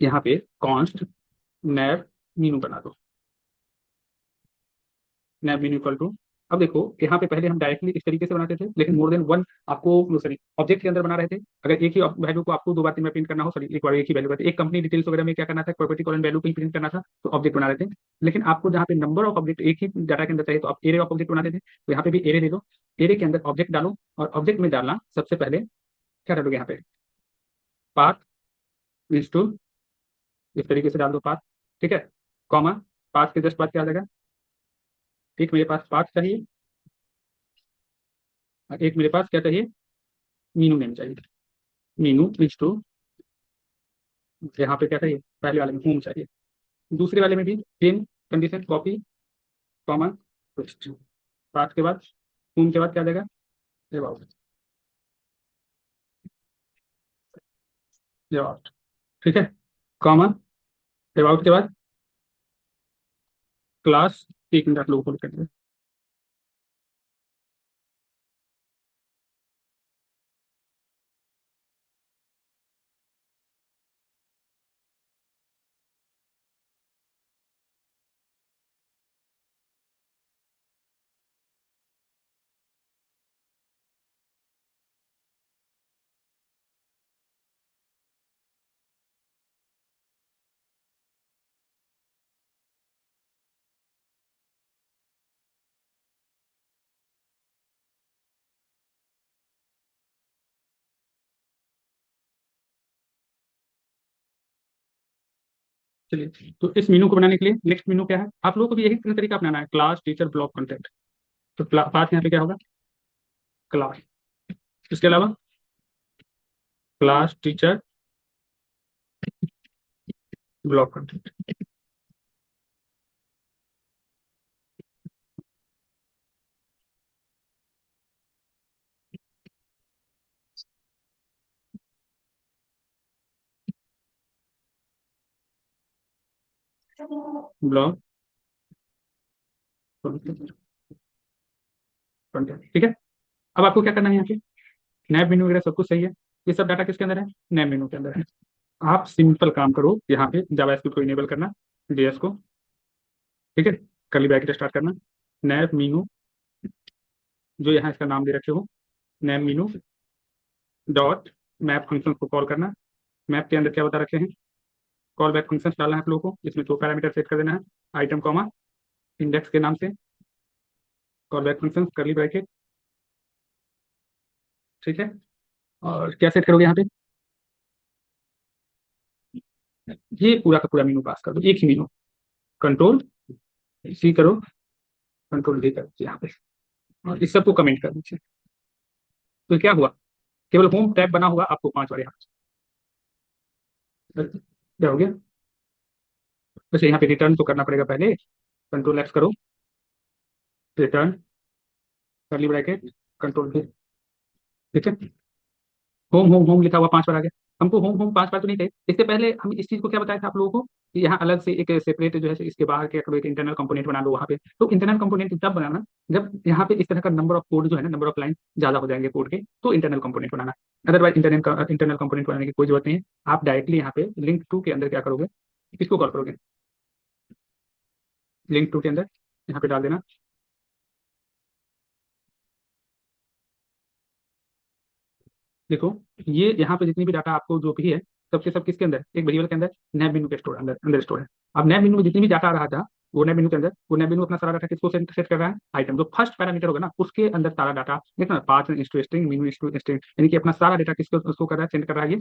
यहाँ पे कॉन्स्ट नैब मीनू बना दो। नैब मीनू इक्वल टू, अब देखो यहाँ पे पहले हम डायरेक्टली इस तरीके से बनाते थे, लेकिन मोर देन वन आपको सॉरी ऑब्जेक्ट के अंदर बना रहे थे। अगर एक ही वैल्यू को आपको दो बार तीन बार प्रिंट करना हो, सॉरी एक बार एक ही वैल्यू एक कंपनी डिटेल्स वगैरह में क्या करना था, प्रॉपर्टी कॉलन वैल्यू को ही प्रिंट करना था, तो ऑब्जेक्ट बना रहे थे। लेकिन आपको जहाँ पे नंबर ऑफ ऑब्जेक्ट एक ही डाटा के अंदर चाहिए, तो आप एरे ऑफ ऑब्जेक्ट बनाते थे। तो यहाँ पे भी एरे दे दो, एरे के अंदर ऑब्जेक्ट डालो, और ऑब्जेक्ट में डालना सबसे पहले क्या डालोगे यहाँ पे, पाथ मीन्स टू, इस तरीके से डाल दो पाथ। ठीक है, कॉमा, पाथ के जस्ट बाद क्या आ जाएगा, एक मेरे पास पाथ चाहिए और एक मेरे पास क्या चाहिए, मीनू नेम चाहिए। मीनू मीन्स टू, यहाँ पे क्या चाहिए, पहले वाले में होम चाहिए, दूसरे वाले में भी same condition, copy comma paste. Path के बाद होम के बाद क्या आ जाएगा, अबाउट, अबाउट। ठीक है, कॉमा, अबाउट के बाद क्लास, एक मिनट आप लोगों को कर, चलिए। तो इस मीनू को बनाने के लिए नेक्स्ट मीनू क्या है, आप लोगों को भी यही तरीका अपनाना है, क्लास टीचर ब्लॉक कंटेंट। तो पाथ यहाँ पे क्या होगा, क्लास, इसके अलावा class teacher block content, block content. ठीक है, अब आपको क्या करना है, यहाँ पे नैब मेनू वगैरह सब कुछ सही है, ये सब डाटा किसके अंदर है, नैब मेनू के अंदर है। आप सिंपल काम करो, यहाँ पे जावास्क्रिप्ट को इनेबल करना, जेएस को। ठीक है, कर्ली ब्रैकेट स्टार्ट करना, नैब मीनू, जो यहाँ इसका नाम दे रखे हो, नैब मीनू डॉट मैप फंक्शन को कॉल करना। मैप के अंदर क्या बता रखे हैं, कॉल बैक फंक्शन डालना है आप लोगों को, इसमें दो पैरामीटर सेट कर देना है, आइटम कॉमा इंडेक्स के नाम से, call back function curly bracket. ठीक है, और क्या सेट करोगे यहाँ पे, ये पूरा का पूरा मीनू पास कर दो, एक ही मीनू, कंट्रोल सी करो, कंट्रोल डी कर दीजिए यहाँ पे, और इस सबको कमेंट कर दीजिए। तो क्या हुआ, केवल होम टैब बना हुआ आपको पांच बार यहाँ, क्या हो गया। वैसे यहाँ पे रिटर्न तो करना पड़ेगा पहले, कंट्रोल एक्स करो, return curly bracket, control D. ठीक है, होम होम होम लिखा हुआ पांच बार आ गया, हमको होम होम पांच बार तो नहीं थे, इससे पहले हम इस चीज को क्या बताया था आप लोगों को, कि यहाँ अलग से एक सेपरेट जो है इसके बाहर के एक इंटरनल कंपोनेंट बना लो वहाँ पे। तो इंटरनल कंपोनेंट तब बनाना जब यहाँ पे इस तरह का नंबर ऑफ कोड जो है ना, नंबर ऑफ लाइन ज्यादा हो जाएंगे कोड के, तो इंटरनल कंपोनेंट बनाना। अदरवाइज इंटरनल कंपोनेंट बनाने की कोई जरूरत नहीं है। आप डायरेक्टली यहाँ पे लिंक टू के अंदर क्या करोगे, किसको कॉल करोगे, लिंक टू के अंदर यहाँ पे डाल देना, देखो ये यहाँ पे जितनी भी डाटा आपको जो भी है, सबके सब किसके अंदर, एक वेरिएबल के अंदर नैब मेनू के स्टोर अंदर अंदर स्टोर है। अब नैब मेनू में जितनी भी डाटा आ रहा था, वो नैब मेनू के अंदर, वो नैब मेनू अपना सारा डाटा किसको सेट कर रहा है, आइटम, जो फर्स्ट पैरामीटर होगा ना उसके अंदर सारा डाटा, देखो ना, पाथ इंस्टू स्ट्रिंग, मीनू इंस्टू स्ट्रिंग, यानी कि अपना सारा डाटा किसको उसको कर रहा है, सेंड कर रहा है ये।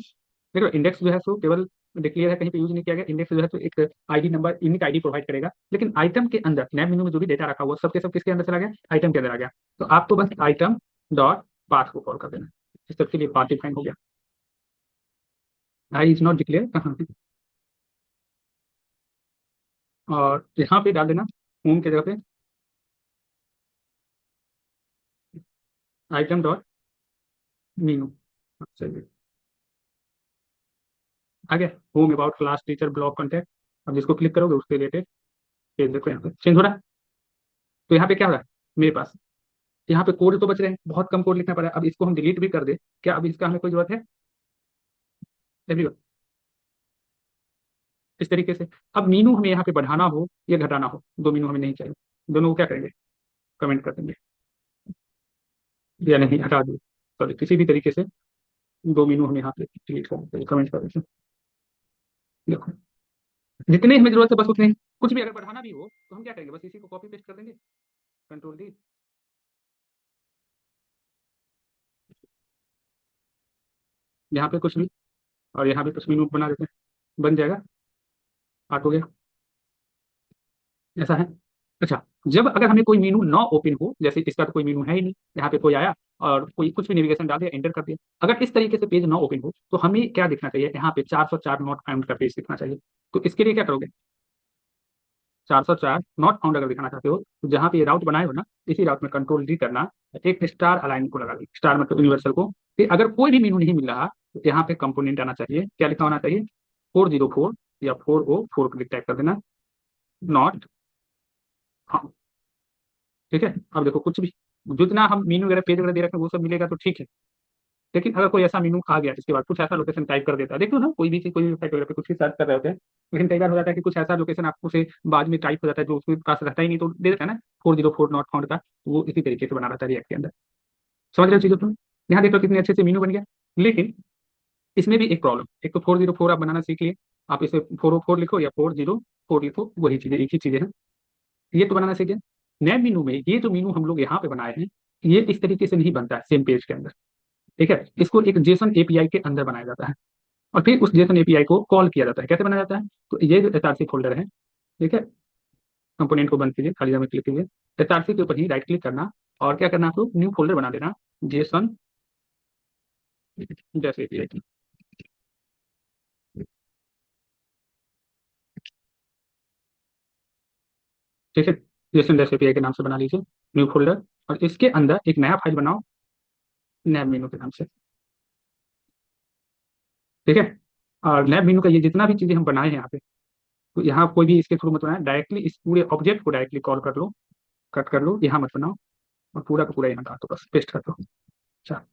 देखो इंडेक्स जो है सो केवल डिक्लेयर है, कहीं पे यूज नहीं किया गया, इंडेक्स जो है तो एक ID number, unique ID provide करेगा, लेकिन आइटम के अंदर नैब मेनू में जो भी डेटा रखा हुआ सबके सब किसके अंदर चला गया, आइटम के अंदर आ गया। तो आपको बस आइटम डॉट पाथ को कॉल कर देना, इस सबके लिए पाथ डिफाइन हो गया। आई इज नॉट डिक्लेयर कहाँ है, और यहाँ पे डाल देना होम की जगह पे आइटम डॉट मीनू। चलिए आ गया, home about class teacher block contact. अब जिसको क्लिक करोगे उसके रिलेटेड पेज देखो, यहाँ पे चेंज हो रहा है। तो यहाँ पे क्या हो रहा है मेरे पास, यहाँ पे कोड तो बच रहे हैं, बहुत कम कोड लिखना पड़ा है। अब इसको हम डिलीट भी कर दे, क्या अब इसका हमें कोई जरूरत है, एवरीवन, इस तरीके से। अब मीनू हमें यहाँ पे बढ़ाना हो या घटाना हो, दो मीनू हमें नहीं चाहिए, दोनों को क्या करेंगे, कमेंट कर देंगे, या नहीं हटा दिए, सॉरी किसी भी तरीके से दो मीनू हम यहाँ पे डिलीट कर देते हैं, कमेंट कर देते हैं। देखो जितने हमें जरूरत है बस उतने ही, कुछ भी अगर बढ़ाना भी हो तो हम क्या करेंगे, बस इसी को कॉपी पेस्ट कर देंगे, कंट्रोल डी, यहाँ पे कुछ भी, और यहाँ पे कुछ मीनू बना देते हैं, बन जाएगा, आर्ट हो गया, ऐसा है। अच्छा, जब अगर हमें कोई मीनू ना ओपन हो, जैसे इसका तो कोई मीनू है ही नहीं, यहाँ पे कोई आया और कोई कुछ भी नेविगेशन डाल दिया, एंटर कर दिया, अगर इस तरीके से पेज ना ओपन हो तो हमें क्या दिखना चाहिए, यहाँ पे 404 नॉट फाउंड का पेज दिखना चाहिए। तो इसके लिए क्या करोगे, 404 नॉट फाउंड अगर दिखाना चाहते हो तो जहाँ पे ये राउट बनाए हो ना, इसी राउट में कंट्रोल डी करना, एक स्टार अलाइन को लगा दी, स्टार मतलब यूनिवर्सल को, फिर अगर कोई भी मीनू नहीं मिल रहा तो यहाँ पे कंपोनेंट आना चाहिए, क्या लिखा होना चाहिए, 404 या 404 क्लिक टाइप कर देना, नॉट, ठीक है। अब देखो कुछ भी, जितना हम मीनू वगैरह पेज वगैरह दे रखे हैं वो सब मिलेगा तो ठीक है, लेकिन अगर कोई ऐसा मीनू आ गया इसके बाद कुछ ऐसा लोकेशन टाइप कर देता है, देखो ना कोई भी चीज कोई भी वेबसाइट वगैरह पे कुछ भी सर्च कर रहे होते हैं, लेकिन कई बार हो जाता है कि कुछ ऐसा लोकेशन आपको से बाद में टाइप हो जाता है जो उसके पास रहता ही नहीं, तो दे देता है ना 404 नॉट फाउंड का, तो वो इसी तरीके से बना रहता है रिएक्ट के अंदर। समझ रहे हो चीजों को, यहाँ देख लो कितने अच्छे से मीनू बन गया। लेकिन इसमें भी एक प्रॉब्लम, एक तो 404 आप बनाना सीख लिए, आप इसे 404 लिखो या 404 लिखो, वही चीजें एक ही चीजें हैं, ये तो बनाना सीखे। नए मीनू में ये जो मीनू हम लोग यहाँ पे बनाए हैं, ये इस तरीके से नहीं बनता है सेम पेज के अंदर, ठीक है, इसको एक जेसन एपीआई के अंदर बनाया जाता है, और फिर उस जेसन एपीआई को कॉल किया जाता है, कैसे बनाया जाता है, तो ये जो एसआरसी फोल्डर है, ठीक है, कंपोनेंट को बंद कीजिए, खाली जगह में क्लिक कीजिए, एसआरसी के ऊपर ही राइट क्लिक करना, और क्या करना आपको, न्यू फोल्डर बना देना, जेसन जैसे एपीआई, ठीक है, जेसन जैसे एपीआई के नाम से बना लीजिए न्यू फोल्डर, और इसके अंदर एक नया फाइल बनाओ नैब मीनू के नाम से, ठीक है। और नैब मीनू का ये जितना भी चीजें हम बनाए हैं यहाँ पे, तो यहाँ कोई भी इसके थ्रू मत बनाए, डायरेक्टली इस पूरे ऑब्जेक्ट को डायरेक्टली कॉल कर लो, कट कर लो, यहाँ मत बनाओ, और पूरा का पूरा यहाँ डाल दो, बस पेस्ट कर दो। अच्छा,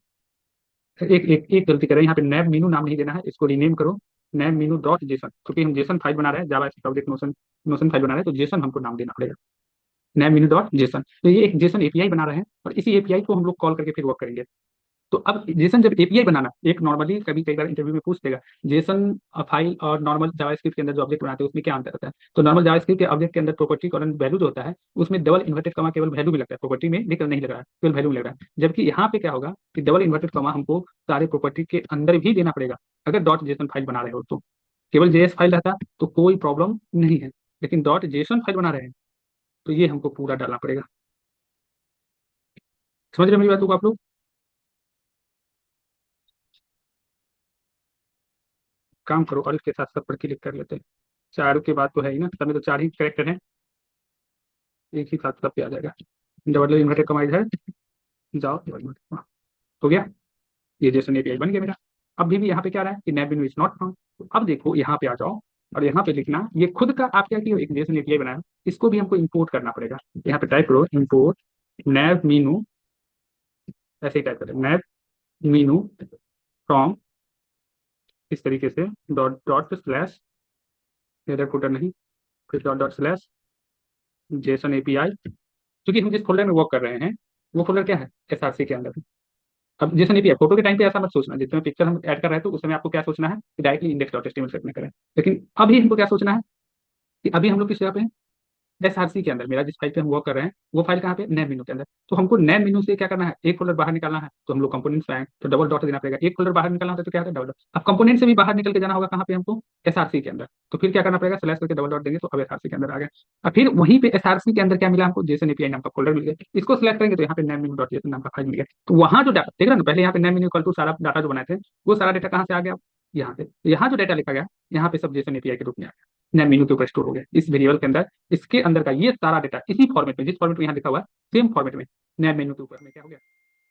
एक गलती करें, यहाँ पे नैब मीनू नाम नहीं देना है, इसको रीनेम करो, नैब मीनू डॉट जेसन, क्योंकि हम जेसन फाइल बना रहे हैं, जावा ऑब्जेक्ट नोशन नोशन फाइल बना रहे हैं, तो जेसन हमको नाम देना पड़ेगा, नैब मीनू डॉट जेसन, तो ये एक जेसन एपीआई बना रहे हैं, और इसी एपीआई को हम लोग कॉल करके फिर वर्क करेंगे। तो अब जेसन जब एपीआई बनाना, एक नॉर्मली कभी कई बार इंटरव्यू में पूछ देगा, जेसन फाइल और नॉर्मल जावास्क्रिप्ट के अंदर जो ऑब्जेक्ट बनाते हैं उसमें क्या अंतर होता है, तो नॉर्मल जावास्क्रिप्ट के ऑब्जेक्ट के अंदर प्रॉपर्टी और वैल्यू जो होता है उसमें डबल इन्वर्टेड कमा केवल वैल्यू में लगता है, प्रॉपर्टी में लेकर नहीं लग रहा है, केवल वैल्यू में लग रहा है, जबकि यहाँ पे क्या होगा कि डबल इन्वर्टेड कमा हमको सारे प्रॉपर्टी के अंदर भी देना पड़ेगा, अगर डॉट जेसन फाइल बना रहे हो तो, केवल जेएस फाइल रहता तो कोई प्रॉब्लम नहीं है, लेकिन डॉट जेसन फाइल बना रहे हैं तो ये हमको पूरा डालना पड़ेगा। समझ रहे हो मेरी बात को आप लोग, काम करो और इसके साथ सब पर क्लिक कर लेते हैं, चार के बाद तो है ही ना, सब में तो चार ही करेक्टर हैं, एक ही साथ सब पे आ जाएगा, डबल इन्वर्टेड कमाइज है, जाओ डबल इन्वर्टेड हो गया, ये जेसन एपीआई बन गया मेरा। अब भी यहाँ पे क्या रहा है कि नैब इज नॉट फाउंड, तो अब देखो यहाँ पे आ जाओ, और यहाँ पे लिखना, ये खुद का आप क्या किया एक जेसन एपीआई बनाया, इसको भी हमको इंपोर्ट करना पड़ेगा, यहाँ पे टाइप करो इंपोर्ट नैब मीनू, ऐसे ही टाइप करें नैब मीनू फ्रॉम, इस तरीके से dot dot slash, header footer नहीं, फिर dot dot slash Jason API, क्योंकि हम जिस फोल्डर में वर्क कर रहे हैं वो फोल्डर क्या है, एसआरसी के अंदर। अब जैसे नहीं भी है, फोटो के टाइम पे ऐसा मत सोचना, जिस समय पिक्चर हम ऐड कर रहे हैं तो उस समय आपको क्या सोचना है कि directly index dot HTML set में करें, लेकिन अभी हमको क्या सोचना है कि अभी हम लोग किस जगह पे हैं, एसआरसी के अंदर, मेरा जिस फाइल पे हम वर्क कर रहे हैं वो फाइल कहाँ पे, नैब मेनू के अंदर, तो हमको नैब मेनू से क्या करना है, एक फोल्डर बाहर निकालना है, तो हम लोग कंपोनेंट्स पे आए तो डबल डॉट देना पड़ेगा, एक फोल्डर बाहर निकालना होता है तो क्या होता है डबल डॉट, अब कंपोनेंट से भी बाहर निकल के जाना होगा कहाँ पे हमको, एसआरसी के अंदर, तो फिर क्या करना पड़ेगा, स्लैश करके डबल डॉट देंगे तो अब एसआरसी के अंदर आ गया। अब फिर वहीं पे एसआरसी के अंदर क्या मिला हमको, जेसन एपीआई नाम का फोल्डर मिल गया, इसको सिलेक्ट करेंगे तो यहाँ पे नैब मेनू डॉट जेसन नाम का फाइल मिल गया, तो वहाँ जो डाटा देख रहे हैं ना, पहले यहाँ पे नैब मेनू इक्वल टू सारा डाटा जो बनाए थे वो सारा डाटा कहाँ से आ गया, यहाँ पे, यहाँ जो डाटा लिखा गया यहाँ पे सब जेसन एपीआई के रूप में आ गया, नैब मेनू के ऊपर स्टोर हो गया इस वेरिएबल के अंदर, इसके अंदर का ये सारा डाटा इसी फॉर्मेट में, जिस फॉर्मेट में यहाँ लिखा हुआ है सेम फॉर्मेट में नैब मेनू के ऊपर में क्या हो गया,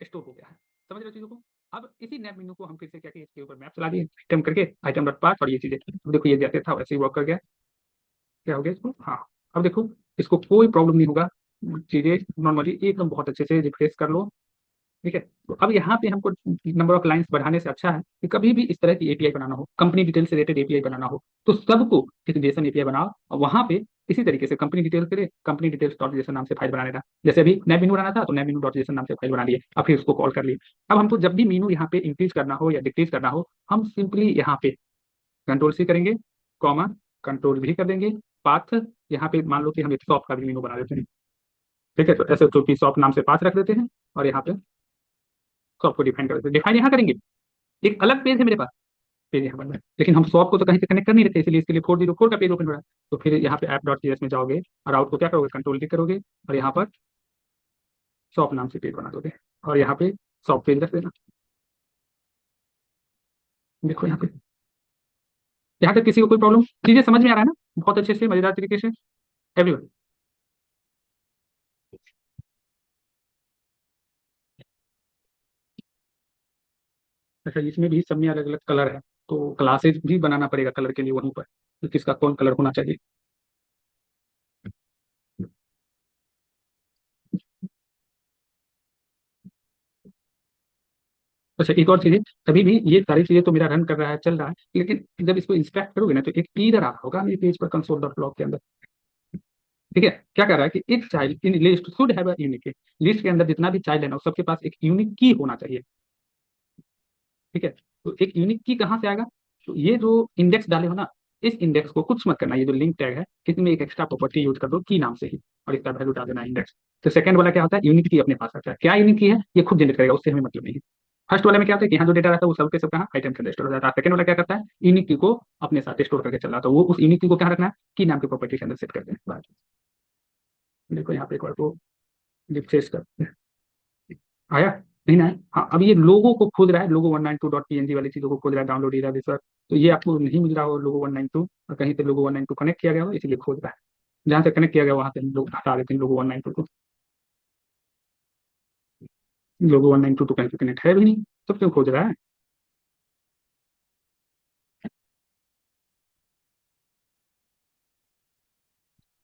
स्टोर हो गया है। समझ रहे हो चीजों को, अब इसी नैब मेनू को हम फिर से क्या किए, इसके ऊपर मैप चला दिए आइटम करके, आइटम डॉट पाथ, और ये चीजें, अब देखो ये जैसे था वैसे ही वर्क कर गया, क्या हो गया इसको, हाँ, अब देखो इसको कोई प्रॉब्लम नहीं होगा, चीजें नॉर्मली एकदम बहुत अच्छे से रिफ्रेश कर लो, ठीक है। तो अब यहाँ पे हमको नंबर ऑफ लाइंस बढ़ाने से अच्छा है कि कभी भी इस तरह की एपीआई बनाना हो, कंपनी डिटेल से रिलेटेड एपीआई बनाना हो, तो सबको एक जेसन एपीआई बनाओ और वहाँ पे इसी तरीके से कंपनी डिटेल्स के लिए कंपनी डिटेल्स डॉट जेसन नाम से फाइल बनाने का। जैसे अभी नैब मीनू बनाना था तो नैब मीनू डॉट जेसन नाम से फाइल बना लिए, अब फिर उसको कॉल कर लिए। अब हमको जब भी मीनू यहाँ पे इंक्रीज करना हो या डिक्रीज करना हो, हम सिंपली यहाँ पे कंट्रोल सी करेंगे, कॉमा, कंट्रोल भी कर देंगे, पाथ, यहाँ पे मान लो कि हम एक शॉप का भी मीनू बना देते हैं। ठीक है, तो ऐसे तो पी शॉप नाम से पाथ रख देते हैं और यहाँ पे शॉप को डिफाइन कर देते हैं। डिफाइन यहाँ करेंगे, एक अलग पेज है मेरे पास, पेज यहाँ बन रहा है, लेकिन हम शॉप को तो कहीं से कनेक्ट कर नहीं रहे, इसलिए इसके लिए 404 का पेज ओपन हो रहा है। तो फिर यहाँ पे ऐप डॉट में जाओगे और आउट को क्या करोगे, कंट्रोल क्लिक करोगे और यहाँ पर शॉप नाम से पेज बना दोगे और यहाँ पे शॉप पेज रख देना। देखो यहाँ पे, यहाँ तक किसी को कोई प्रॉब्लम, चीजें समझ में आ रहा है ना, बहुत अच्छे से मजेदार तरीके से एवरीवन। अच्छा, इसमें भी सब में अलग अलग कलर है, तो क्लासेज भी बनाना पड़ेगा कलर के लिए वहीं पर, तो किसका कौन कलर होना चाहिए। अच्छा, एक और चीज है, कभी भी ये सारी चीजें तो मेरा रन कर रहा है, चल रहा है, लेकिन जब इसको इंस्पेक्ट करोगे ना तो एक एरर आ रहा होगा मेरे पेज पर कंसोल डॉट लॉग के अंदर। ठीक है, क्या कर रहा है कि एक child in list should have a unique, list के अंदर जितना भी चाइल्ड है ना वो सबके पास एक यूनिक की होना चाहिए। ठीक है, तो एक यूनिक की कहाँ से आएगा, तो ये जो इंडेक्स डाले हो ना, इस इंडेक्स को कुछ मत करना, ये जो लिंक टैग है इसमें एक एक्स्ट्रा प्रॉपर्टी यूज कर दो की नाम से ही, और इसका वैल्यू डाल देना इंडेक्स। तो सेकंड वाला क्या होता है, यूनिक की अपने पास आता है, क्या यूनिक की है ये खुद जनरेट करेगा, उससे हमें मतलब नहीं है। फर्स्ट वाले में क्या होता है कि यहाँ जो डेटा रहता है वो सब के सब कहाँ आइटम के अंदर स्टोर हो जाता है। सेकंड वाला क्या करता है, यूनिक की को अपने साथ स्टोर करके चल रहा है, तो वो उस यूनिक की को क्या रखना है, की नाम की प्रॉपर्टी के अंदर सेट करते हैं। देखो यहाँ पे एक बार को रिफ्रेश कर, आया, नहीं ना, हाँ अब ये लोगों को खोज रहा है, लोगो 192.png वाली चीजों को खोज रहा है, डाउनलोड एरिया सर, तो ये आपको नहीं मिल रहा हो लोगो 192, और कहीं से लोगो 192 कनेक्ट किया गया हो इसलिए खोज रहा है। जहाँ से कनेक्ट किया गया वहां से हम लोग हटा देते हैं लोगो 192 को। लोगो 192 तो कहीं से कनेक्ट है भी नहीं, तो क्यों खोज रहा है।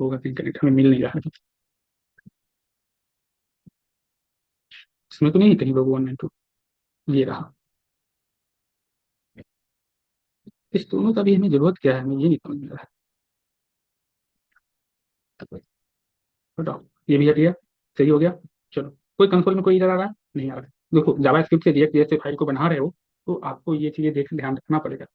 होगा कहीं कनेक्ट, हमें मिल नहीं रहा है, इसमें तो नहीं कहीं लोगो 192, ये रहा। इस दोनों का भी हमें जरूरत क्या है, हमें ये नहीं समझ में आ रहा है। बताओ, ये भी हट गया, सही हो गया। चलो, कोई कंसोल में कोई एरर आ रहा है, नहीं आ रहा है। देखो जावास्क्रिप्ट से रिएक्ट जैसे फाइल को बना रहे हो, तो आपको ये चीजें देख ध्यान रखना पड़ेगा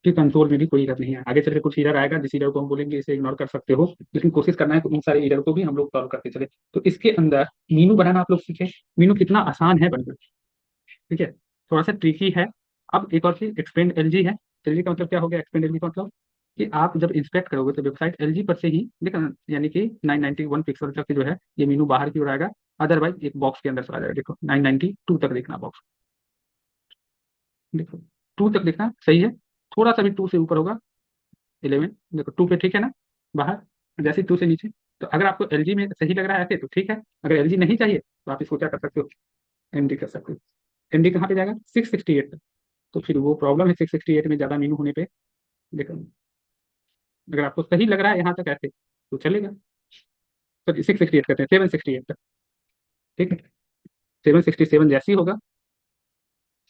कि कंसोल में भी कोई एरर नहीं है। आगे चल के कुछ एरर आएगा, जिस एरर को हम बोलेंगे इसे इग्नोर कर सकते हो, लेकिन कोशिश करना है कि उन सारे एरर को भी हम लोग सॉल्व करते चले। तो इसके अंदर मीनू बनाना आप लोग सीखे, मीनू कितना आसान है बनना। ठीक है, थोड़ा सा ट्रिकी है। अब एक और चीज, एक्सपेंड एल जी है। एल जी का मतलब क्या हो गया, एक्सपेंड एल जी का मतलब कि आप जब इंस्पेक्ट करोगे तो वेबसाइट एल जी पर से ही देखा, यानी कि 991 पिक्सल तक जो है ये मीनू बाहर की ओर आएगा, अदरवाइज एक बॉक्स के अंदर से आ जाएगा। देखो 992 तक देखना बॉक्स, देखो 2 तक देखना सही है, थोड़ा सा भी 2 से ऊपर होगा 11, देखो 2 पे ठीक है ना, बाहर, जैसे 2 से नीचे। तो अगर आपको एल जी में सही लग रहा है ऐसे तो ठीक है, अगर एल जी नहीं चाहिए तो आप इसको क्या कर सकते हो, एम डी कर सकते हो। एम डी कहाँ पे जाएगा, 668, तो फिर वो प्रॉब्लम है 668 में ज़्यादा मीनू होने पे। देखो, अगर आपको सही लग रहा है यहाँ तक ऐसे तो चलेगा, तो 668 करते हैं, 768 तक। ठीक है, 767 जैसी होगा,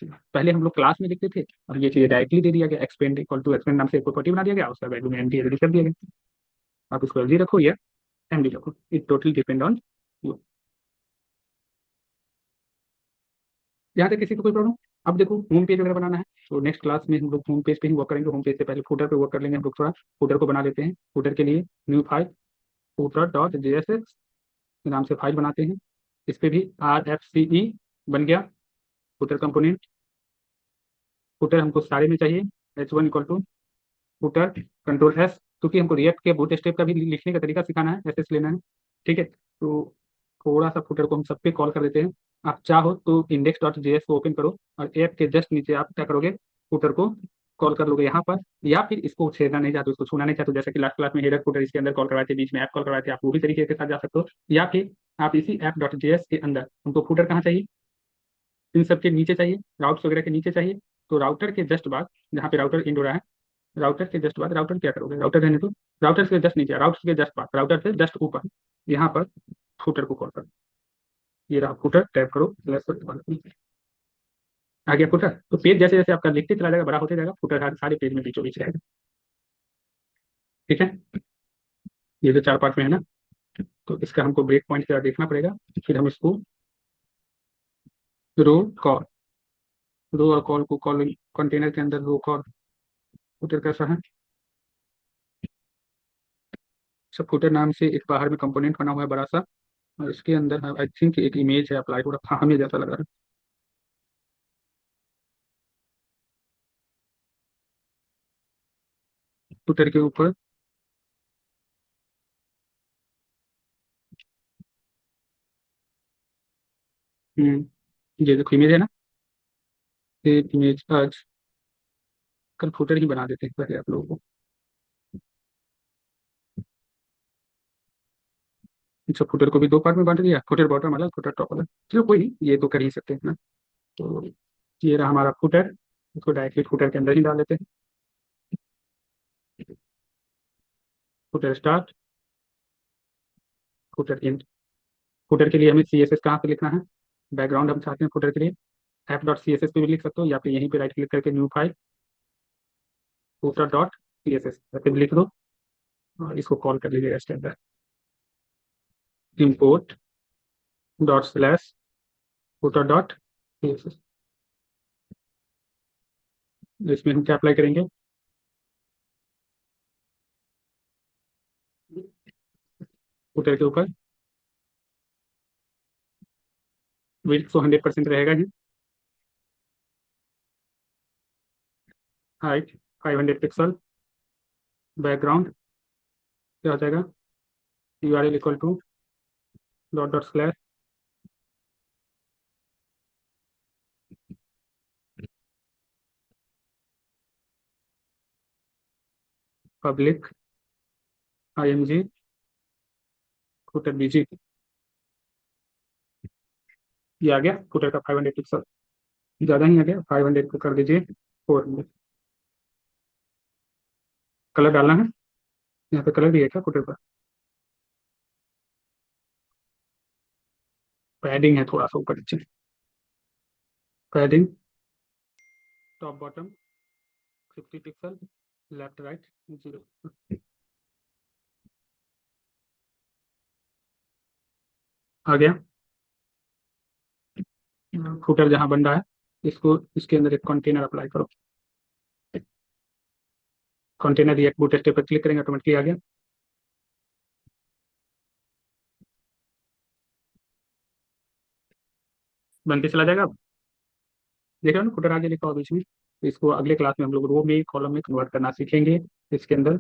पहले हम लोग क्लास में लिखते थे और ये चीज़ डायरेक्टली दे दिया गया, एक्सपेंड इक्वल टू एक्सपेंड नाम से एक प्रॉपर्टी बना दिया गया, उसका वैल्यू में एम डी एल डी कर दिया गया। आप इसको एल जी रखो या एम डी रखो, it totally depend on you. यहाँ तक किसी को कोई प्रॉब्लम। अब देखो होम पेज वगैरह बनाना है, तो नेक्स्ट क्लास में हम लोग होम पेज पे ही वर्क करेंगे। होम पेज से पहले फूटर पे वर्क कर लेंगे हम लोग, थोड़ा फूटर को बना लेते हैं। फूटर के लिए new file, footer dot J S x नाम से फाइल बनाते हैं। इस पे भी आर एफ सी ई बन गया, फूटर कंपोनेंट। फूटर हमको सारे में चाहिए, H1 equal to footer control S, क्योंकि हमको रिएक्ट के बूट स्टेप का भी लिखने का तरीका सिखाना है, एस एस लेना है। ठीक है, तो थोड़ा सा फुटर को हम सब पे कॉल कर देते हैं। आप चाहो तो इंडेक्स डॉट जेएस को ओपन करो और ऐप के जस्ट नीचे आप क्या करोगे, फुटर को कॉल कर लोगे यहाँ पर, या फिर इसको छेड़ना नहीं चाहते, उसको छूना नहीं चाहते, जैसे कि लास्ट क्लास में हेडर फुटर इसके अंदर कॉल करवाए थे, बीच में ऐप कॉल करवाए थे, आप वो भी तरीके के साथ जा सकते हो। या फिर आप इसी ऐप डॉट जेएस के अंदर हमको फुटर कहाँ चाहिए, इन सब के नीचे चाहिए, राउट्स वगैरह के नीचे चाहिए। तो राउटर के जस्ट बाद, जहाँ पे राउटर इंड हो रहा है, राउटर के जस्ट बाद, राउटर क्या करोगे, राउटर रहने तो राउटर के जस्ट नीचे, राउटर के जस्ट बाद, राउटर से जस्ट ऊपर यहाँ पर फुटर को कॉल करो। ये रहा फुटर, टैप करो आ गया फुटर। तो पेज जैसे जैसे आपका लिखते चला जाएगा, बड़ा होते जाएगा, फुटर सारे पेज में बीचों बीच रहेगा। ठीक है, ये जो 4 पार्ट में है ना, तो इसका हमको ब्रेक पॉइंट की तरह देखना पड़ेगा। फिर हम इसको रो कॉल, रो और कॉल को कॉल कंटेनर के अंदर रो कॉल फुटर कैसा है। सब फुटर नाम से एक बाहर में कंपोनेंट बना हुआ है बड़ा सा, और इसके अंदर आई थिंक एक इमेज है अप्लाई, थोड़ा हाँ हमें जैसा लग रहा है। फुटर के ऊपर ये देखो इमेज है ना, ये इमेज आज कल फुटर ही बना देते हैं पहले आप लोगों को। अच्छा, फुटर को भी 2 पार्ट में बांट दिया, फुटर बॉटम अलग, फुटर टॉप अलग। चलो कोई नहीं, ये तो कर ही सकते हैं ना। तो ये रहा हमारा फुटर, इसको डायरेक्टली फुटर के अंदर ही डाल देते हैं। Footer start, footer and. Footer के लिए हमें सी एस एस कहाँ पे लिखना है, बैकग्राउंड हम चाहते हैं फुटर के लिए, F dot C S S पे भी लिख सकते हो, या फिर यहीं पे राइट क्लिक करके new file footer dot C S S पे भी लिख दो, और इसको कॉल कर लीजिएगा इसके अंदर, import dot slash footer dot C S S. इसमें हम क्या अप्लाई करेंगे, फुटर के ऊपर विड्थ तो 100% रहेगा ही, हाइट 500 पिक्सल, बैकग्राउंड क्या हो जाएगा, U R L equal to dot dot slash public I M G footer B G. ये आ गया फुटर का 500 पिक्सल, ज़्यादा ही आ गया, 500 को कर दीजिए 400। कलर डालना है, यहाँ पे कलर भी है क्या फुटर पर, पैडिंग है थोड़ा सा ऊपर नीचे, padding top bottom 50 pixel, left right 0। आ गया फुटर जहाँ बन रहा है, इसको इसके अंदर एक कंटेनर अप्लाई करो, कंटेनर रिएक्ट बूट स्टेप पर क्लिक करेंगे ऑटोमेटिकली आ गया। बन के चला जाएगा अब, देख रहे हो ना फुटर आगे लिखा हुआ बीच में। तो इसको अगले क्लास में हम लोग रो में कॉलम में कन्वर्ट करना सीखेंगे। इसके अंदर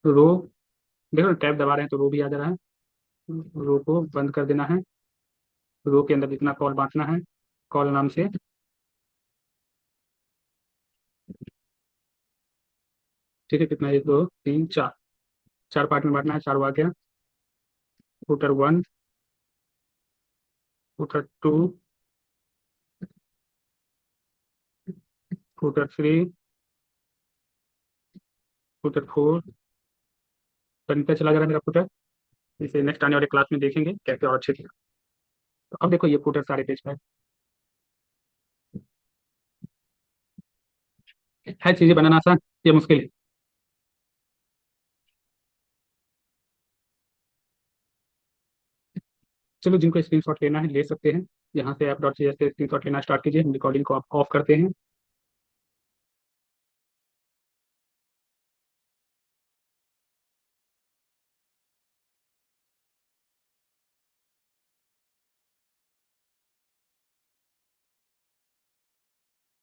रो, देखो ना टैब दबा रहे हैं तो रो भी आ जा रहा है, रो को बंद कर देना है, रो के अंदर जितना कॉल बांटना है कॉल नाम से, ठीक है, कितना, 1 2 3 4, 4 पार्ट में बांटना है, चार आ गया, footer one, footer two, footer three, footer four, बनता चला जा रहा है मेरा फुटर। इसे नेक्स्ट आने वाले क्लास में देखेंगे कैसे और अच्छे से। तो अब देखो ये फुटर सारे पेज पर है, चीजें बनाना आसान, ये मुश्किल है। चलो जिनको स्क्रीनशॉट लेना है ले सकते हैं, यहाँ से ऐप डॉट सी एस से स्क्रीनशॉट लेना स्टार्ट कीजिए, हम रिकॉर्डिंग को आप ऑफ करते हैं।